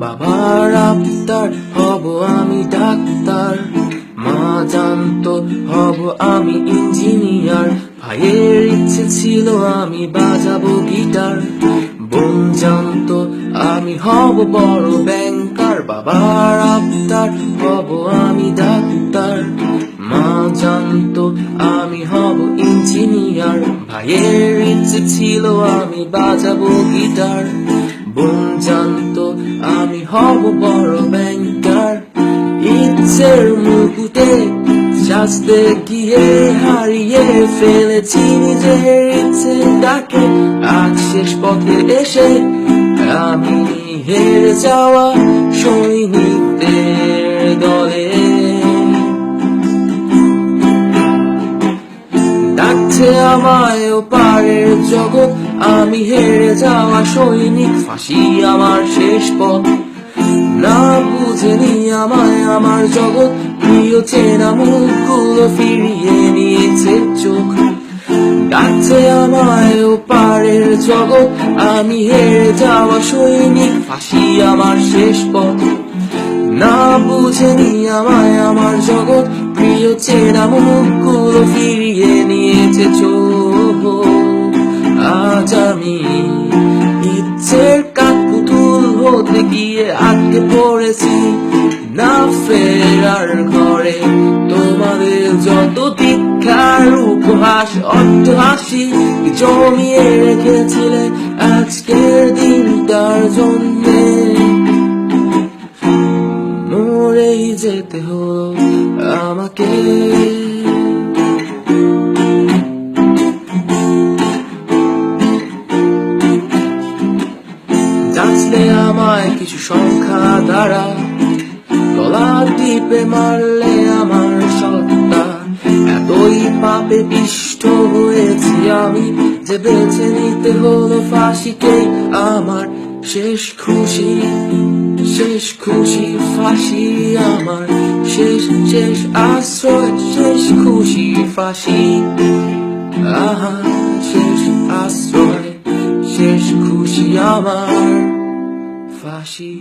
বাবার আবদার হব আমি ডাক্তার, মা জানতো হব আমি ইঞ্জিনিয়ার, ভাইয়ের ইচ্ছে ছিল আমি বাজাবো গিটার, বোন জানতো আমি হব বড় ব্যাংকার। বাবার আবদার হব আমি ডাক্তার, মা জানতো আমি হব ইঞ্জিনিয়ার, ভাইয়ের ইচ্ছে ছিল আমি বাজাবো গিটার, বোন জানতো আমি হব বড় ব্যাংকার। ইচ্ছের মুকুটে সাজতে গিয়ে হারিয়ে ফেলেছি নিজের ইচ্ছেটাকে, আজ শেষ পথে এসে আমি হেরে যাওয়া সৈনিকদের দলে। ডাকছে আমায় ওপারের জগৎ, আমি হেরে যাওয়া সৈনিক, ফাঁসি আমার শেষ পথ। না বুঝেনি আমায় আমার জগৎ, প্রিয় চেনা মুখগুলো ফিরিয়ে নিয়েছে চোখ। ডাকছে আমায় ওপারের জগৎ, আমি হেরে যাওয়া সৈনিক, ফাঁসি আমার শেষ পথ। না বুঝেনি আমায় আমার জগৎ, প্রিয় চেনা মুখগুলো ফিরিয়ে নিয়েছে চোখ। আজ আমি ইচ্ছের কাঠপুতুল হতে গিয়ে আটকে পড়েছি না ফেরার ঘরে। তোমাদের যত দীক্ষার উপহাস অট্টহাসি জমিয়ে রেখেছিলে আজকের দিনটার জন্যে, মরেই যেতে হলো আমাকে। যাচলে আমায় কিছু সংখ্যা দ্বারা, গলা টিপে মারলে আমার সত্তা, এতই পাপে পিষ্ট হয়েছি আমি যে বেছে নিতে হলো ফাঁসিকে আমার শেষ খুশি। শেষ খুশি ফাঁসি আমার শেষ শেষ আশ্রয়, শেষ খুশি ফাঁসি, আহা শেষ আশ্রয়, শেষ খুশি আমার ফাঁসি।